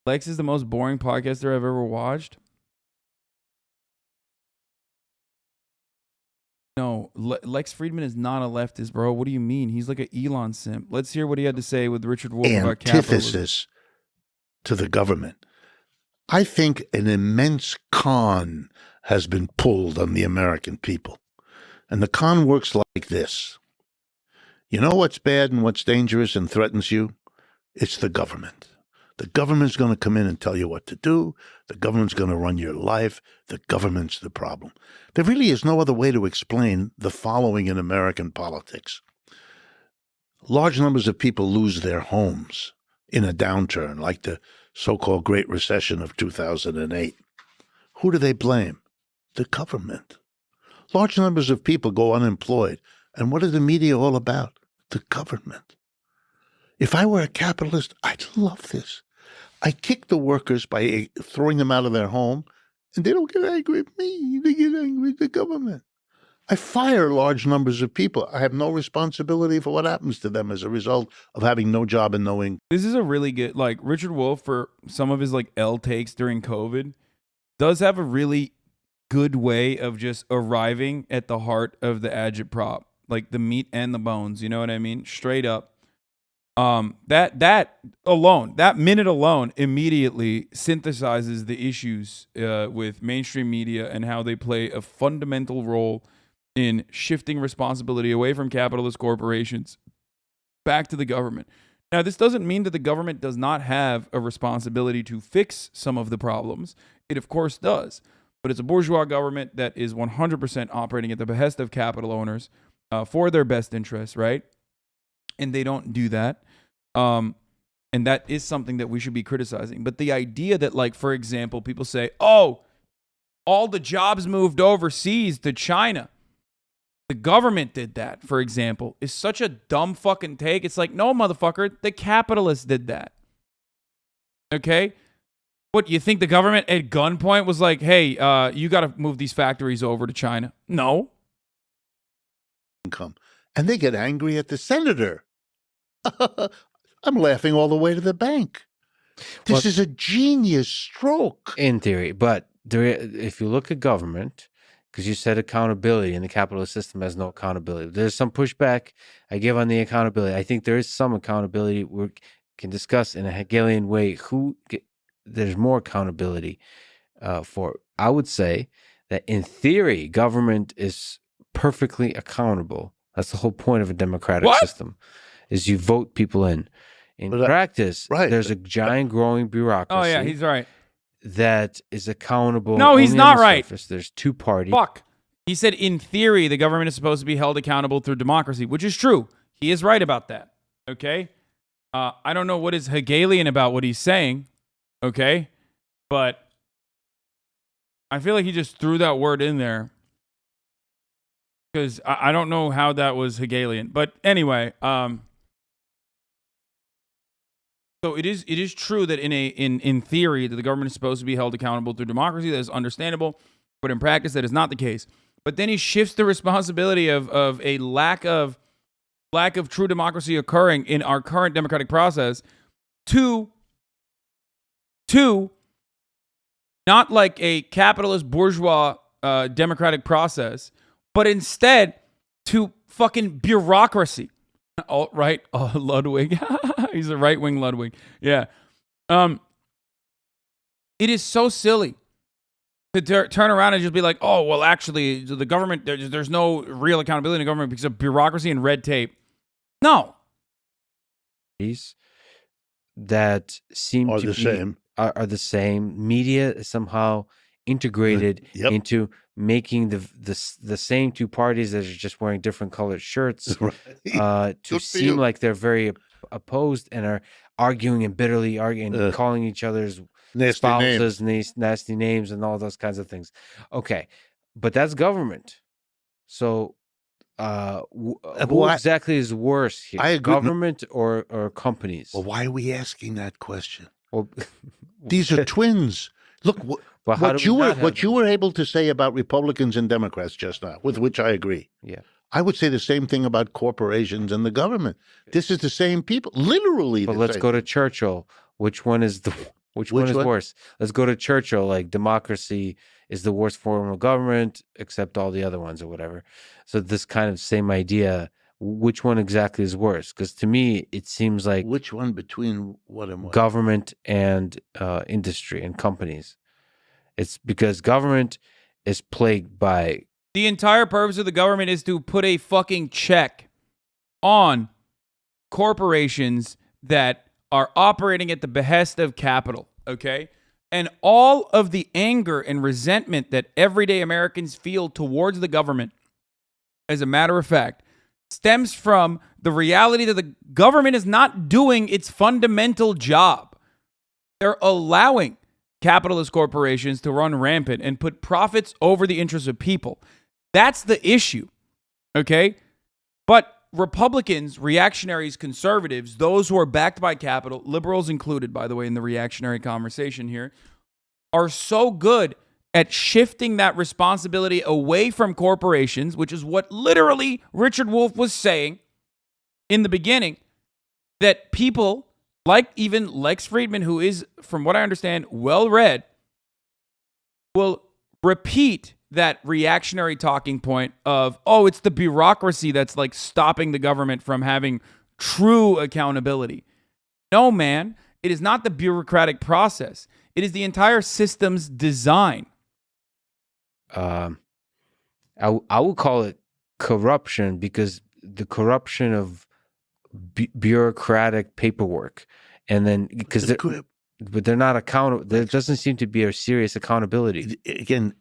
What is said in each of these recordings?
Lex is the most boring podcaster I've ever watched. No, Lex Freidman is not a leftist, bro. What do you mean? He's like an Elon simp. Let's hear what he had to say with Richard Wolff about capitalism. Antithesis to the government. I think an immense con has been pulled on the American people. And the con works like this. You know what's bad and what's dangerous and threatens you? It's the government. The government's going to come in and tell you what to do. The government's going to run your life. The government's the problem. There really is no other way to explain the following in American politics. Large numbers of people lose their homes in a downturn, like the so-called Great Recession of 2008. Who do they blame? The government. Large numbers of people go unemployed. And what is the media all about? The government. If I were a capitalist, I'd love this. I kick the workers by throwing them out of their home, and they don't get angry at me. They get angry at the government. I fire large numbers of people. I have no responsibility for what happens to them as a result of having no job and no income. This is a really good, like, Richard Wolff, for some of his, like, L takes during COVID, does have a really good way of just arriving at the heart of the agitprop, like the meat and the bones. You know what I mean? Straight up. That minute alone immediately synthesizes the issues with mainstream media and how they play a fundamental role in shifting responsibility away from capitalist corporations back to the government. Now, this doesn't mean that the government does not have a responsibility to fix some of the problems. It, of course, does. But it's a bourgeois government that is 100% operating at the behest of capital owners for their best interests, right? And they don't do that. And that is something that we should be criticizing. But the idea that, like, for example, people say, oh, all the jobs moved overseas to China. The government did that, for example, is such a dumb fucking take. It's like, no, motherfucker, the capitalists did that. Okay? What, you think the government at gunpoint was like, hey, you got to move these factories over to China? No. And they get angry at the senator. I'm laughing all the way to the bank. This is a genius stroke. In theory, but if you look at government, because you said accountability, and the capitalist system has no accountability. There's some pushback I give on the accountability. I think there is some accountability. We can discuss in a Hegelian way there's more accountability for. I would say that in theory, government is perfectly accountable. That's the whole point of a democratic system, is you vote people in. In practice, there's a giant growing bureaucracy. Oh, yeah, he's right. That is accountable. No, he's not right. There's two parties. Fuck. He said, in theory, the government is supposed to be held accountable through democracy, which is true. He is right about that. Okay? I don't know what is Hegelian about what he's saying. Okay? But I feel like he just threw that word in there because I don't know how that was Hegelian. But anyway, so it is true that in theory that the government is supposed to be held accountable through democracy. That is understandable, but in practice that is not the case. But then he shifts the responsibility of a lack of true democracy occurring in our current democratic process to not like a capitalist bourgeois democratic process, but instead to fucking bureaucracy. Alt-right Ludwig. He's a right-wing Ludwig. Yeah. It is so silly to turn around and just be like, oh, well, actually, the government, there's no real accountability in the government because of bureaucracy and red tape. No. That seem are to the be same. Are the same. Media is somehow integrated into making the same two parties that are just wearing different colored shirts to seem like they're very opposed and are arguing and bitterly arguing, calling each other's spouses nasty names and all those kinds of things. Okay, but that's government. So who exactly is worse here? I agree. Government or companies? Well, why are we asking that question? Well, these are twins. Look, what you were able to say about Republicans and Democrats just now, with which I agree. Yeah. I would say the same thing about corporations and the government. This is the same people, literally. But let's go to Churchill. Which one is the Which one is worse? Let's go to Churchill. Like, democracy is the worst form of government, except all the other ones or whatever. So this kind of same idea. Which one exactly is worse? Because to me, it seems like Which one between what and what? Government and industry and companies. It's because government is plagued by... The entire purpose of the government is to put a fucking check on corporations that are operating at the behest of capital, okay? And all of the anger and resentment that everyday Americans feel towards the government, as a matter of fact, stems from the reality that the government is not doing its fundamental job. They're allowing capitalist corporations to run rampant and put profits over the interests of people. That's the issue, okay? But Republicans, reactionaries, conservatives, those who are backed by capital, liberals included, by the way, in the reactionary conversation here, are so good at shifting that responsibility away from corporations, which is what literally Richard Wolff was saying in the beginning, that people like even Lex Freidman, who is, from what I understand, well-read, will repeat that reactionary talking point of, oh, it's the bureaucracy that's like stopping the government from having true accountability. No, man, it is not the bureaucratic process. It is the entire system's design. I would call it corruption, because the corruption of bureaucratic paperwork, and then because they're not accountable. There doesn't seem to be a serious accountability. Again,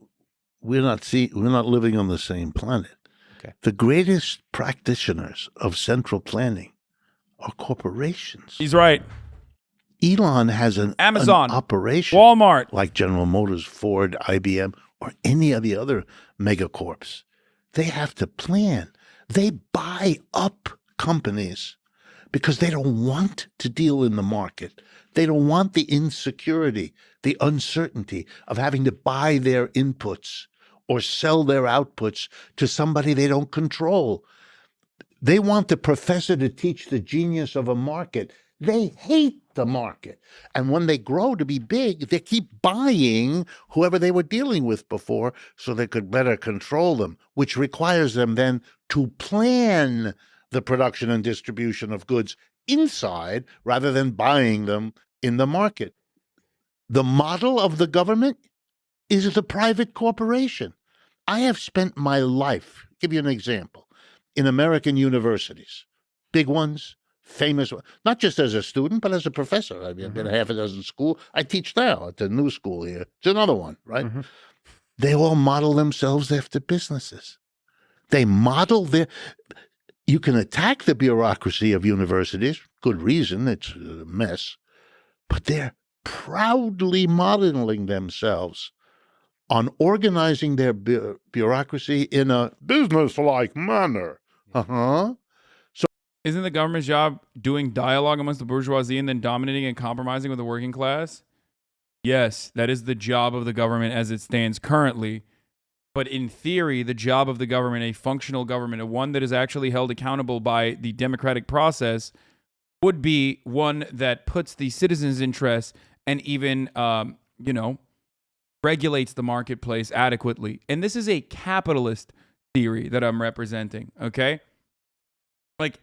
we're not living on the same planet. Okay. The greatest practitioners of central planning are corporations. He's right. Elon has Amazon, an operation, Walmart, like General Motors, Ford, IBM, or any of the other megacorps. They have to plan. They buy up companies because they don't want to deal in the market. They don't want the insecurity, the uncertainty of having to buy their inputs or sell their outputs to somebody they don't control. They want the professor to teach the genius of a market. They hate the market. And when they grow to be big, they keep buying whoever they were dealing with before so they could better control them, which requires them then to plan the production and distribution of goods inside rather than buying them in the market. The model of the government is the private corporation. I have spent my life, give you an example, in American universities, big ones, famous, not just as a student, but as a professor. I've been half a dozen schools. I teach now at the new school here. It's another one, right? Mm-hmm. They all model themselves after businesses. They model their... You can attack the bureaucracy of universities, good reason, it's a mess, but they're proudly modeling themselves on organizing their bureaucracy in a business-like manner. So, isn't the government's job doing dialogue amongst the bourgeoisie and then dominating and compromising with the working class? Yes, that is the job of the government as it stands currently. But in theory, the job of the government, a functional government, a one that is actually held accountable by the democratic process, would be one that puts the citizens' interests and even, regulates the marketplace adequately. And this is a capitalist theory that I'm representing, okay? Like,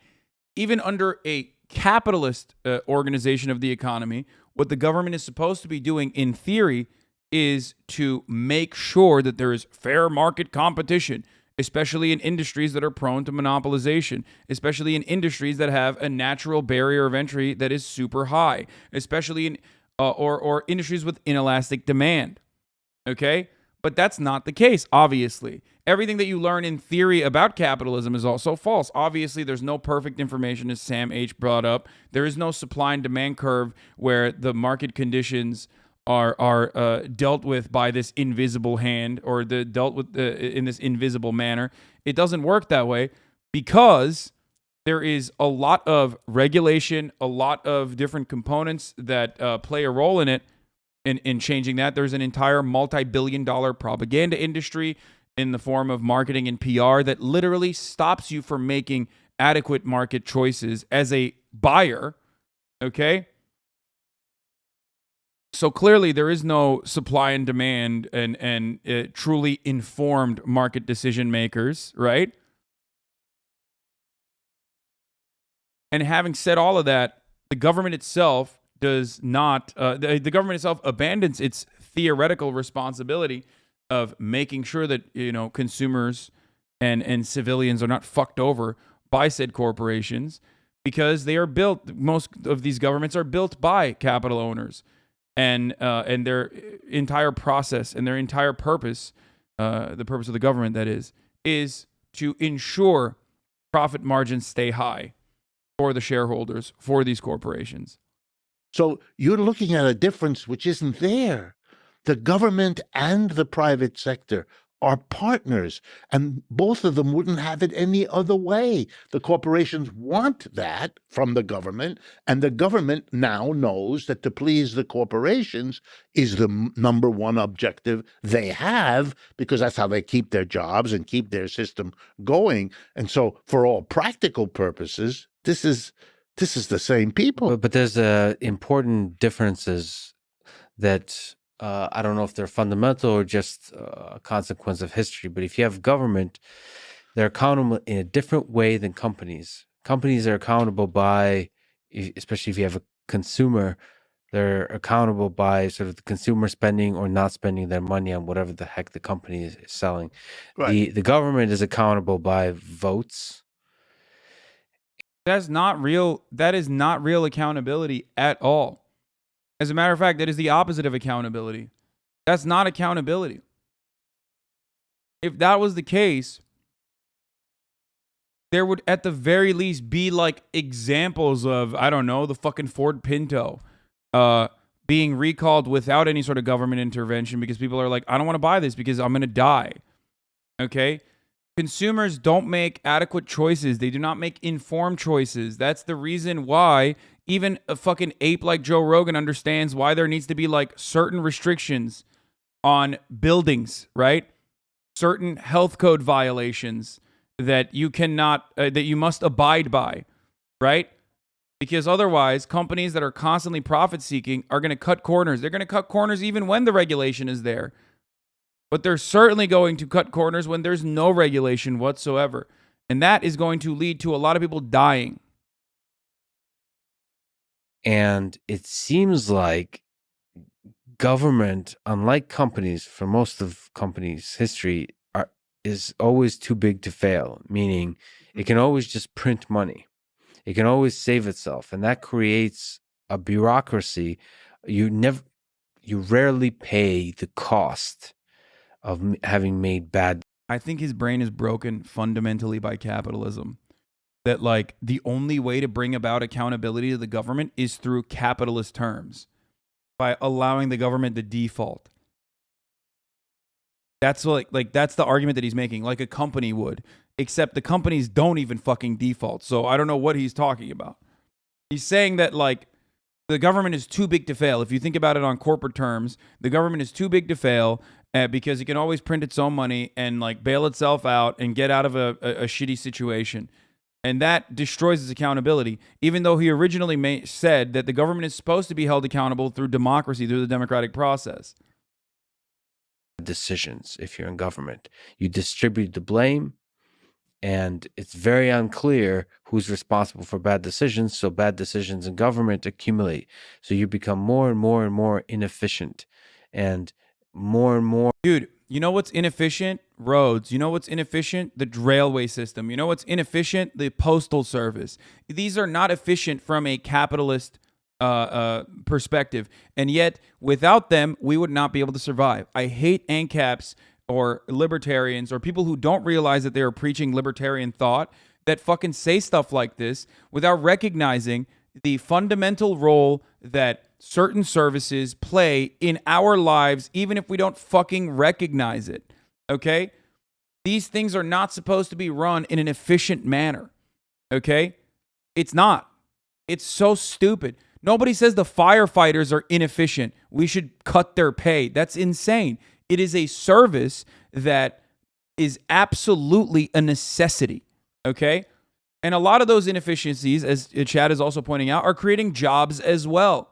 even under a capitalist organization of the economy, what the government is supposed to be doing in theory is to make sure that there is fair market competition, especially in industries that are prone to monopolization, especially in industries that have a natural barrier of entry that is super high, especially in or industries with inelastic demand. Okay? But that's not the case, obviously. Everything that you learn in theory about capitalism is also false. Obviously, there's no perfect information, as Sam H. brought up. There is no supply and demand curve where the market conditions are dealt with by this invisible hand, or dealt with in this invisible manner. It doesn't work that way because there is a lot of regulation, a lot of different components that play a role in it. In changing that, there's an entire multi-billion-dollar propaganda industry in the form of marketing and PR that literally stops you from making adequate market choices as a buyer. Okay. So clearly there is no supply and demand and truly informed market decision makers, right? And having said all of that, the government itself does not, the government itself abandons its theoretical responsibility of making sure that, consumers and civilians are not fucked over by said corporations, because they are built, most of these governments are built by capital owners. And their entire process and their entire purpose, the purpose of the government, that is to ensure profit margins stay high for the shareholders, for these corporations. So you're looking at a difference which isn't there. The government and the private sector are partners, and both of them wouldn't have it any other way. The corporations want that from the government, and the government now knows that to please the corporations is the number one objective they have, because that's how they keep their jobs and keep their system going. And so for all practical purposes, this is the same people. But there's important differences that I don't know if they're fundamental or just a consequence of history. But if you have government, they're accountable in a different way than companies. Companies are accountable by, especially if you have a consumer, they're accountable by sort of the consumer spending or not spending their money on whatever the heck the company is selling. Right. The government is accountable by votes. That's not real. That is not real accountability at all. As a matter of fact, that is the opposite of accountability. That's not accountability. If that was the case, there would at the very least be like examples of, I don't know, the fucking Ford Pinto being recalled without any sort of government intervention because people are like, I don't want to buy this because I'm going to die. Okay? Consumers don't make adequate choices. They do not make informed choices. That's the reason why even a fucking ape like Joe Rogan understands why there needs to be like certain restrictions on buildings, right? Certain health code violations that you cannot, that you must abide by, right? Because otherwise, companies that are constantly profit seeking are going to cut corners. They're going to cut corners even when the regulation is there. But they're certainly going to cut corners when there's no regulation whatsoever. And that is going to lead to a lot of people dying. And it seems like government, unlike companies, for most of companies' history, is always too big to fail, meaning it can always just print money. It can always save itself. And that creates a bureaucracy. You rarely pay the cost of having made bad. I think his brain is broken fundamentally by capitalism. That like the only way to bring about accountability to the government is through capitalist terms, by allowing the government to default. That's like that's the argument that he's making, like a company would, except the companies don't even fucking default. So I don't know what he's talking about. He's saying that like the government is too big to fail. If you think about it on corporate terms, the government is too big to fail because it can always print its own money and like bail itself out and get out of a shitty situation. And that destroys its accountability, even though he originally said that the government is supposed to be held accountable through democracy, through the democratic process. Decisions, if you're in government, you distribute the blame, and it's very unclear who's responsible for bad decisions. So bad decisions in government accumulate. So you become more and more and more inefficient, and more. Dude, you know what's inefficient? Roads. You know what's inefficient? The railway system. You know what's inefficient? The postal service. These are not efficient from a capitalist perspective. And yet, without them, we would not be able to survive. I hate ANCAPs or libertarians or people who don't realize that they are preaching libertarian thought that fucking say stuff like this without recognizing the fundamental role that certain services play in our lives, even if we don't fucking recognize it. Okay? These things are not supposed to be run in an efficient manner. Okay? It's not. It's so stupid. Nobody says the firefighters are inefficient. We should cut their pay. That's insane. It is a service that is absolutely a necessity. Okay? And a lot of those inefficiencies, as Chad is also pointing out, are creating jobs as well.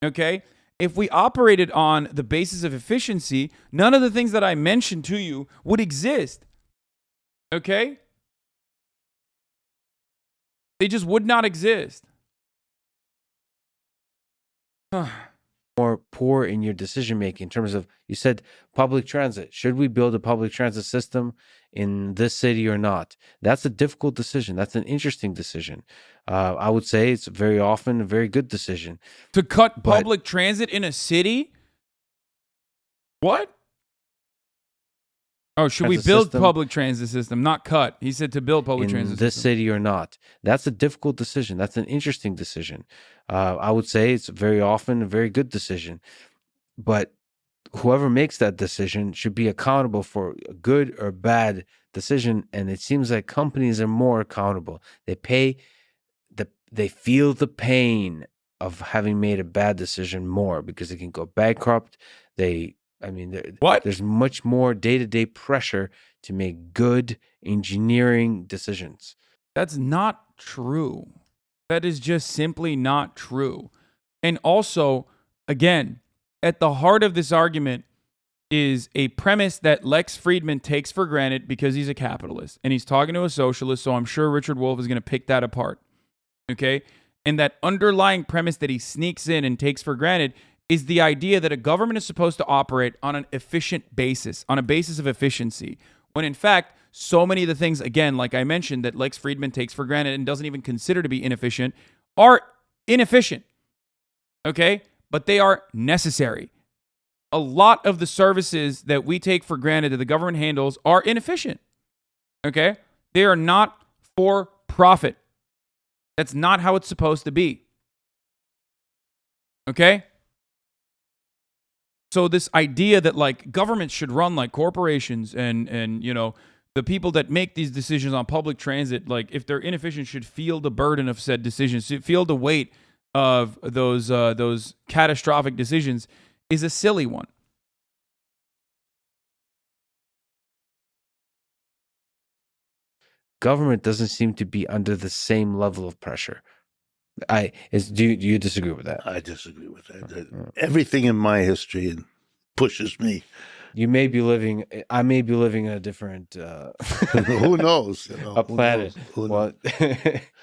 Okay? If we operated on the basis of efficiency, none of the things that I mentioned to you would exist. Okay? They just would not exist. More poor in your decision making in terms of, you said public transit. Should we build a public transit system in this city or not? That's a difficult decision. That's an interesting decision. I would say it's very often a very good decision. To cut public transit in a city? What? Oh, should we build public transit system, not cut? He said to build public transit system. In this city or not. That's a difficult decision. That's an interesting decision. I would say it's very often a very good decision. But whoever makes that decision should be accountable for a good or bad decision. And it seems like companies are more accountable. They feel the pain of having made a bad decision more because they can go bankrupt. There's much more day-to-day pressure to make good engineering decisions. That's not true. That is just simply not true. And also, again, at the heart of this argument is a premise that Lex Freidman takes for granted because he's a capitalist. And he's talking to a socialist, so I'm sure Richard Wolff is going to pick that apart. Okay? And that underlying premise that he sneaks in and takes for granted is the idea that a government is supposed to operate on an efficient basis, on a basis of efficiency, when in fact, so many of the things, again, like I mentioned, that Lex Freidman takes for granted and doesn't even consider to be inefficient, are inefficient, okay? But they are necessary. A lot of the services that we take for granted that the government handles are inefficient, okay? They are not for profit. That's not how it's supposed to be, okay? So this idea that like governments should run like corporations and you know, the people that make these decisions on public transit, like if they're inefficient, should feel the burden of said decisions, feel the weight of those catastrophic decisions, is a silly one. Government doesn't seem to be under the same level of pressure. Do you disagree with that? I disagree with that. Everything in my history pushes me. I may be living in a different who knows? You know, a planet. Who knows?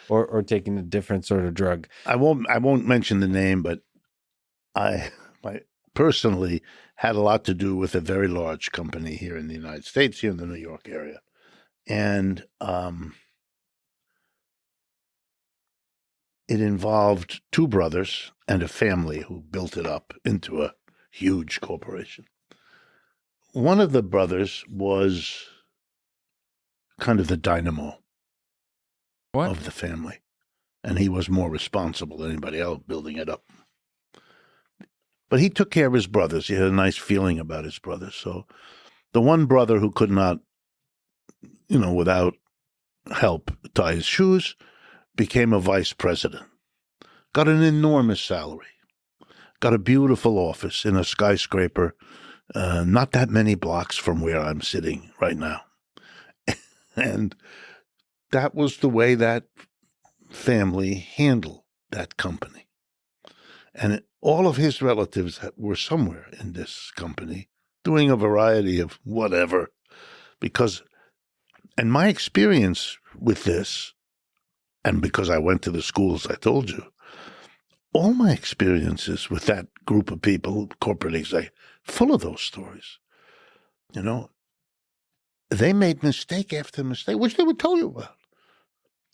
or taking a different sort of drug. I won't mention the name, but I personally had a lot to do with a very large company here in the United States, here in the New York area. And it involved two brothers and a family who built it up into a huge corporation. One of the brothers was kind of the dynamo of the family, and he was more responsible than anybody else building it up. But he took care of his brothers. He had a nice feeling about his brothers. So the one brother who could not, you know, without help, tie his shoes, became a vice president, got an enormous salary, got a beautiful office in a skyscraper, not that many blocks from where I'm sitting right now. And that was the way that family handled that company. And all of his relatives were somewhere in this company doing a variety of whatever. And my experience with this, and because I went to the schools I told you, all my experiences with that group of people, corporate exec, full of those stories. You know, they made mistake after mistake, which they would tell you about.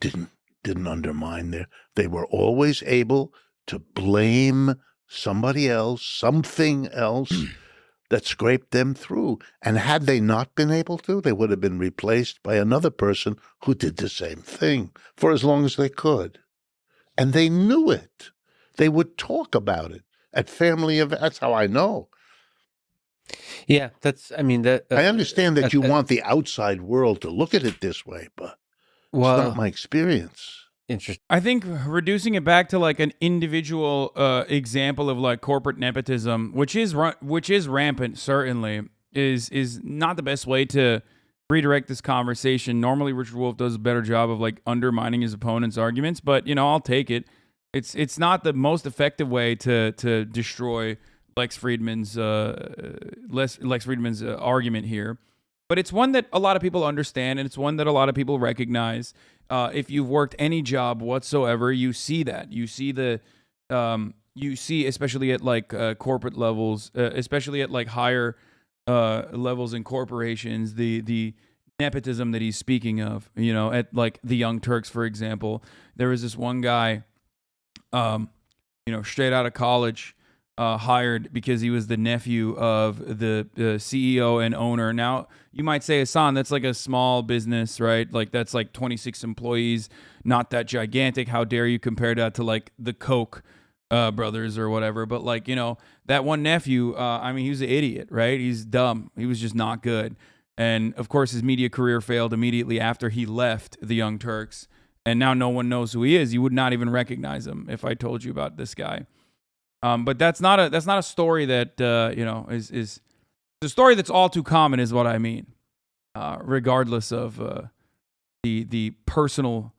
Didn't undermine they were always able to blame somebody else, something else that scraped them through. And had they not been able to, they would have been replaced by another person who did the same thing for as long as they could. And they knew it. They would talk about it at family events. That's how I know. Yeah, I understand that you want the outside world to look at it this way, but it's not my experience. Interesting. I think reducing it back to like an individual example of like corporate nepotism, which is rampant, certainly, is not the best way to redirect this conversation. Normally, Richard Wolff does a better job of like undermining his opponent's arguments, but you know, I'll take it. It's not the most effective way to destroy Lex Friedman's argument here, but it's one that a lot of people understand, and it's one that a lot of people recognize. If you've worked any job whatsoever, you see that. You see especially at like corporate levels, especially at like higher levels in corporations, the nepotism that he's speaking of. You know, at like the Young Turks, for example, there was this one guy, straight out of college, hired because he was the nephew of the CEO and owner. Now, you might say, Hassan, that's like a small business, right? Like that's like 26 employees, not that gigantic. How dare you compare that to like the Koch brothers or whatever? But like, that one nephew, he was an idiot, right? He's dumb. He was just not good. And of course, his media career failed immediately after he left the Young Turks. And now no one knows who he is. You would not even recognize him if I told you about this guy. But that's not a story that is a story that's all too common, is what I mean. Regardless of the personal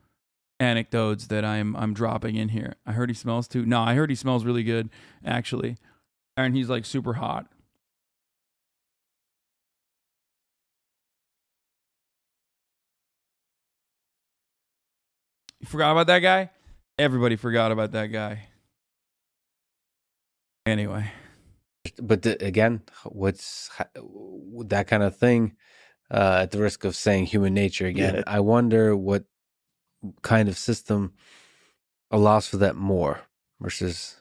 anecdotes that I'm dropping in here. I heard he smells too. No, I heard he smells really good, actually, and he's like super hot. You forgot about that guy? Everybody forgot about that guy. Anyway. But again, what's that kind of thing? At the risk of saying human nature again, Yeah. I wonder what kind of system allows for that more versus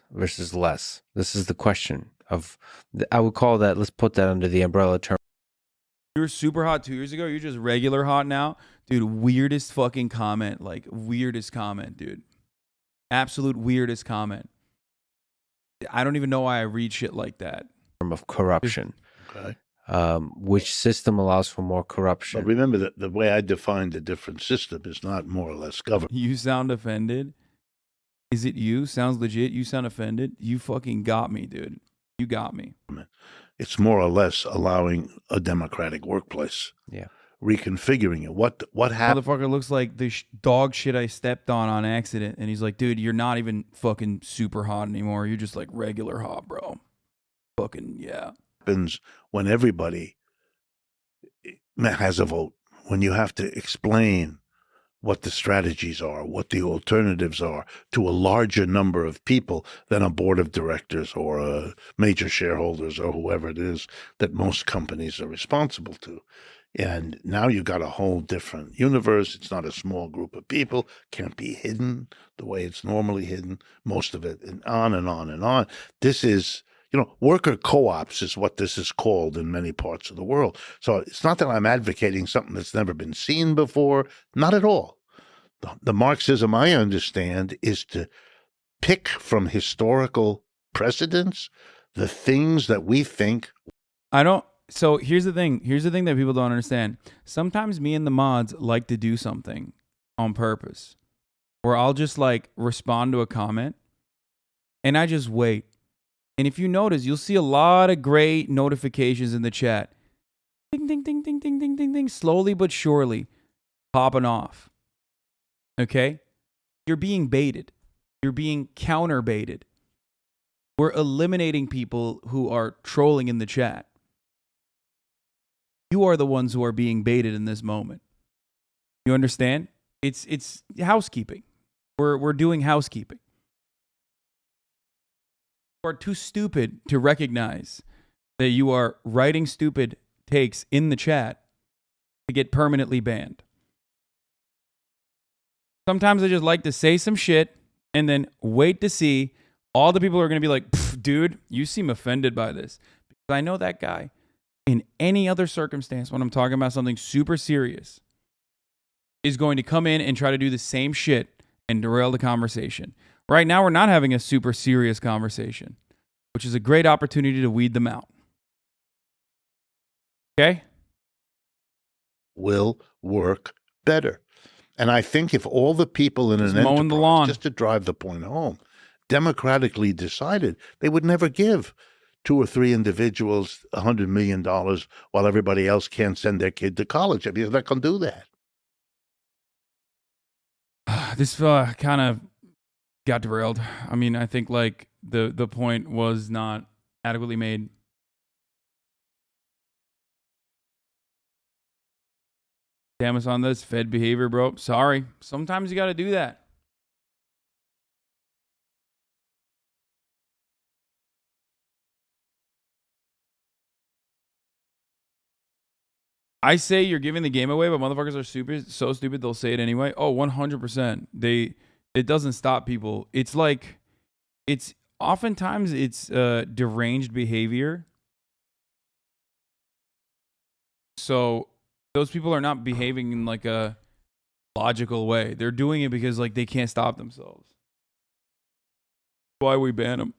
less. This is the question of. I would call that. Let's put that under the umbrella term. You were super hot 2 years ago. You're just regular hot now, dude. Weirdest fucking comment, like weirdest comment, dude. Absolute weirdest comment. I don't even know why I read shit like that. Of corruption. Okay. Which system allows for more corruption? But remember that the way I define the different system is not more or less government. You sound offended? Is it you? Sounds legit. You sound offended? You fucking got me, dude. You got me. It's more or less allowing a democratic workplace. Yeah. Reconfiguring it. What happened? Motherfucker looks like the dog shit I stepped on accident. And he's like, dude, you're not even fucking super hot anymore. You're just like regular hot, bro. Fucking, yeah. Happens when everybody has a vote, when you have to explain what the strategies are, what the alternatives are to a larger number of people than a board of directors or major shareholders or whoever it is that most companies are responsible to. And now you've got a whole different universe. It's not a small group of people, can't be hidden the way it's normally hidden, most of it, and on and on and on. This is, worker co-ops is what this is called in many parts of the world. So it's not that I'm advocating something that's never been seen before, not at all. The Marxism I understand is to pick from historical precedents the things that we think. So here's the thing. Here's the thing that people don't understand. Sometimes me and the mods like to do something on purpose, where I'll just like respond to a comment and I just wait. And if you notice, you'll see a lot of gray notifications in the chat. Ding, ding, ding, ding, ding, ding, ding, ding. Slowly but surely popping off. Okay? You're being baited. You're being counter baited. We're eliminating people who are trolling in the chat. You are the ones who are being baited in this moment. You understand? It's housekeeping. We're doing housekeeping. You are too stupid to recognize that you are writing stupid takes in the chat to get permanently banned. Sometimes I just like to say some shit and then wait to see. All the people are going to be like, dude, you seem offended by this. Because I know that guy. In any other circumstance, when I'm talking about something super serious, is going to come in and try to do the same shit and derail the conversation. Right now, we're not having a super serious conversation, which is a great opportunity to weed them out. Okay? Will work better. And I think if all the people in Just an mowing enterprise, the lawn. just to drive the point home, democratically decided, they would never give 2 or 3 individuals $100 million while everybody else can't send their kid to college. I mean, they're not going to do that. This kind of got derailed. I mean, I think like the point was not adequately made. Damn us on this Fed behavior, bro. Sorry. Sometimes you got to do that. I say you're giving the game away, but motherfuckers are so stupid they'll say it anyway. Oh, 100%. It doesn't stop people. It's like it's oftentimes it's deranged behavior. So those people are not behaving in like a logical way. They're doing it because like they can't stop themselves. Why we ban them.